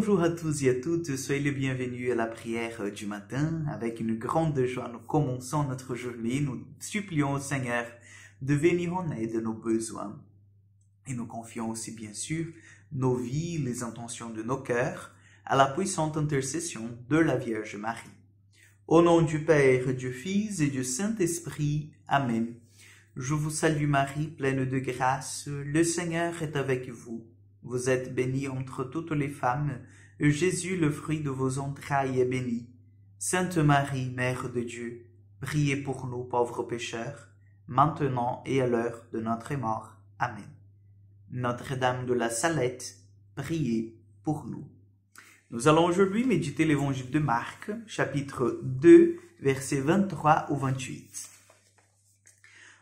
Bonjour à tous et à toutes, soyez les bienvenus à la prière du matin. Avec une grande joie, nous commençons notre journée. Nous supplions au Seigneur de venir en aide de nos besoins. Et nous confions aussi bien sûr nos vies, les intentions de nos cœurs à la puissante intercession de la Vierge Marie. Au nom du Père, du Fils et du Saint-Esprit. Amen. Je vous salue Marie, pleine de grâce, le Seigneur est avec vous. Vous êtes bénie entre toutes les femmes, et Jésus, le fruit de vos entrailles, est béni. Sainte Marie, Mère de Dieu, priez pour nous pauvres pécheurs, maintenant et à l'heure de notre mort. Amen. Notre-Dame de la Salette, priez pour nous. Nous allons aujourd'hui méditer l'évangile de Marc, chapitre 2, versets 23 au 28.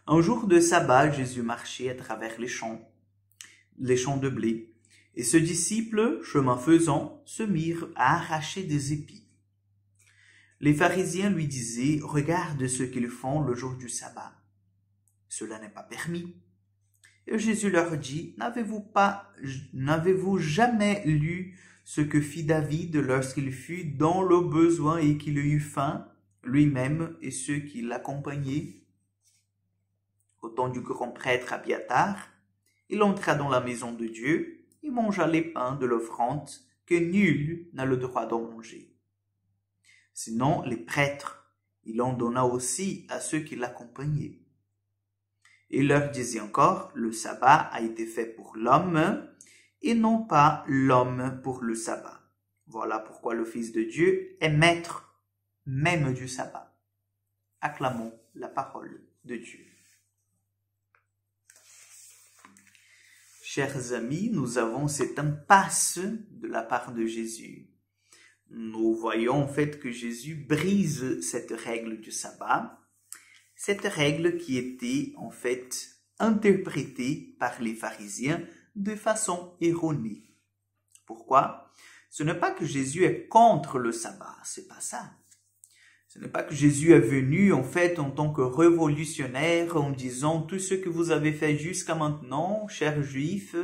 Un jour de sabbat, Jésus marchait à travers les champs de blé, et ce disciple, chemin faisant, se mirent à arracher des épis. Les pharisiens lui disaient, « Regarde ce qu'ils font le jour du sabbat. Cela n'est pas permis. » Et Jésus leur dit, « N'avez-vous jamais lu ce que fit David lorsqu'il fut dans le besoin et qu'il eut faim, lui-même et ceux qui l'accompagnaient? Au temps du grand prêtre Abiatar, il entra dans la maison de Dieu et mangea les pains de l'offrande que nul n'a le droit d'en manger. Sinon, les prêtres, il en donna aussi à ceux qui l'accompagnaient. Il leur disait encore, le sabbat a été fait pour l'homme et non pas l'homme pour le sabbat. Voilà pourquoi le Fils de Dieu est maître même du sabbat. Acclamons la parole de Dieu. Chers amis, nous avons cette impasse de la part de Jésus. Nous voyons en fait que Jésus brise cette règle du sabbat, cette règle qui était en fait interprétée par les pharisiens de façon erronée. Pourquoi? Ce n'est pas que Jésus est contre le sabbat, c'est pas ça. Ce n'est pas que Jésus est venu en fait en tant que révolutionnaire en disant tout ce que vous avez fait jusqu'à maintenant, chers juifs,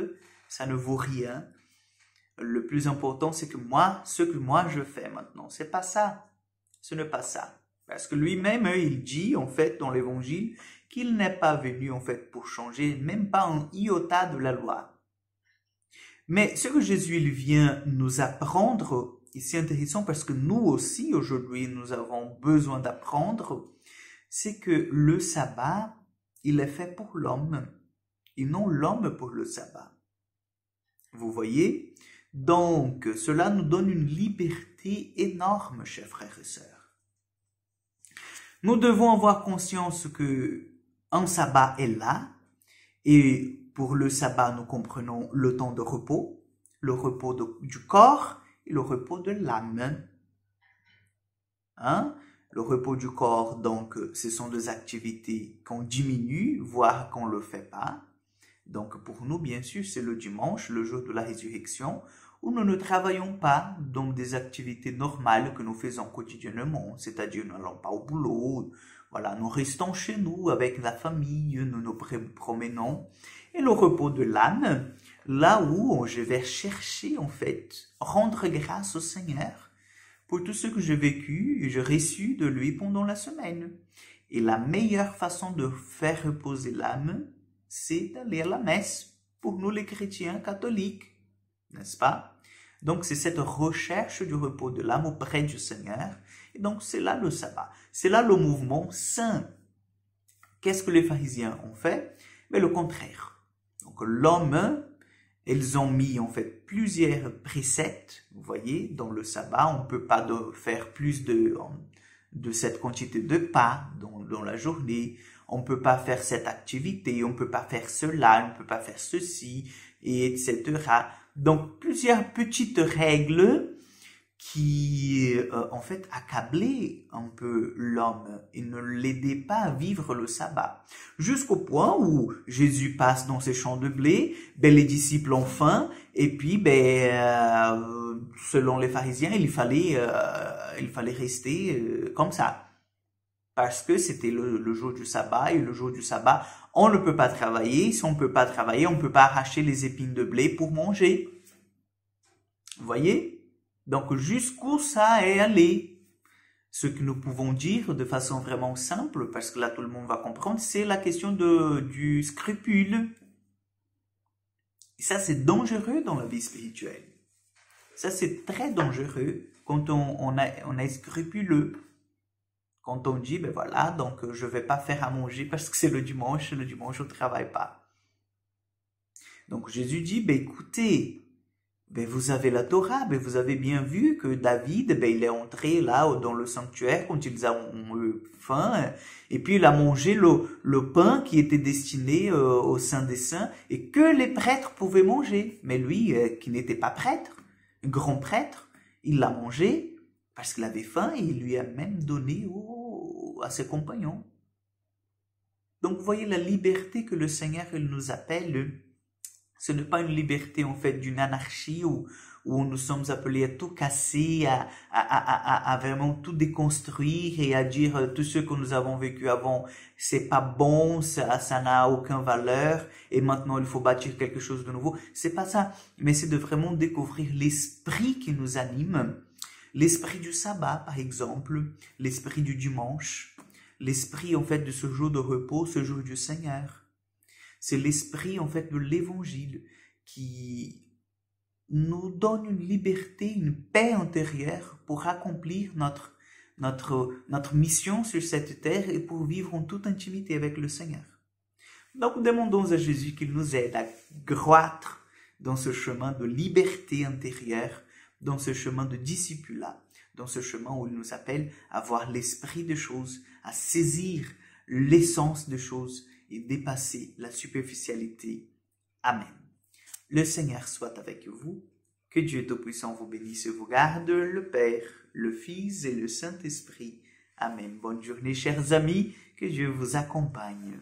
ça ne vaut rien. Le plus important c'est que ce que moi je fais maintenant, c'est pas ça. Ce n'est pas ça. Parce que lui-même, il dit en fait dans l'évangile qu'il n'est pas venu en fait pour changer même pas un iota de la loi. Mais ce que Jésus il vient nous apprendre, et c'est intéressant parce que nous aussi, aujourd'hui, nous avons besoin d'apprendre, c'est que le sabbat, il est fait pour l'homme, et non l'homme pour le sabbat. Vous voyez? Donc, cela nous donne une liberté énorme, chers frères et sœurs. Nous devons avoir conscience que un sabbat est là, et pour le sabbat, nous comprenons le temps de repos, le repos du corps, et le repos de l'âme. Le repos du corps, donc, ce sont des activités qu'on diminue, voire qu'on ne le fait pas. Donc, pour nous, bien sûr, c'est le dimanche, le jour de la résurrection, où nous ne travaillons pas, donc des activités normales que nous faisons quotidiennement, c'est-à-dire nous n'allons pas au boulot, voilà, nous restons chez nous avec la famille, nous nous promenons. Et le repos de l'âme, là où je vais chercher, en fait, rendre grâce au Seigneur pour tout ce que j'ai vécu et j'ai reçu de lui pendant la semaine. Et la meilleure façon de faire reposer l'âme, c'est d'aller à la messe pour nous les chrétiens catholiques, n'est-ce pas? Donc, c'est cette recherche du repos de l'âme auprès du Seigneur. Et donc, c'est là le sabbat. C'est là le mouvement saint. Qu'est-ce que les pharisiens ont fait? Mais le contraire. Donc, l'homme, ils ont mis en fait plusieurs préceptes, vous voyez, dans le sabbat, on ne peut pas faire plus de cette quantité de pas dans la journée, on ne peut pas faire cette activité, on ne peut pas faire cela, on ne peut pas faire ceci, et etc. Donc, plusieurs petites règles qui, en fait, accablaient un peu l'homme et ne l'aidaient pas à vivre le sabbat. Jusqu'au point où Jésus passe dans ces champs de blé, les disciples ont faim, et puis, selon les pharisiens, il fallait rester comme ça. Parce que c'était le jour du sabbat, et le jour du sabbat, on ne peut pas travailler. Si on ne peut pas travailler, on ne peut pas arracher les épines de blé pour manger. Vous voyez? Donc, jusqu'où ça est allé? Ce que nous pouvons dire de façon vraiment simple, parce que là tout le monde va comprendre, c'est la question du scrupule. Et ça, c'est dangereux dans la vie spirituelle. Ça, c'est très dangereux quand on est scrupuleux. Quand on dit, ben voilà, donc je vais pas faire à manger parce que c'est le dimanche on travaille pas. Donc Jésus dit, ben écoutez, ben vous avez la Torah, ben vous avez bien vu que David, ben il est entré là dans le sanctuaire quand ils ont eu faim, et puis il a mangé le pain qui était destiné au Saint des Saints et que les prêtres pouvaient manger. Mais lui, qui n'était pas prêtre, grand prêtre, il l'a mangé parce qu'il avait faim et il lui a même donné à ses compagnons. Donc vous voyez la liberté que le Seigneur il nous appelle. Ce n'est pas une liberté en fait d'une anarchie où nous sommes appelés à tout casser, à vraiment tout déconstruire et à dire tout ce que nous avons vécu avant, c'est pas bon, ça n'a aucune valeur et maintenant il faut bâtir quelque chose de nouveau. C'est pas ça, mais c'est de vraiment découvrir l'esprit qui nous anime, l'esprit du sabbat par exemple, l'esprit du dimanche, l'esprit en fait de ce jour de repos, ce jour du Seigneur. C'est l'esprit, en fait, de l'évangile qui nous donne une liberté, une paix intérieure pour accomplir notre mission sur cette terre et pour vivre en toute intimité avec le Seigneur. Donc, demandons à Jésus qu'il nous aide à croître dans ce chemin de liberté intérieure, dans ce chemin de discipulat, dans ce chemin où il nous appelle à voir l'esprit des choses, à saisir l'essence des choses, et dépasser la superficialité. Amen. Le Seigneur soit avec vous. Que Dieu Tout-Puissant vous bénisse et vous garde, le Père, le Fils et le Saint-Esprit. Amen. Bonne journée, chers amis. Que Dieu vous accompagne.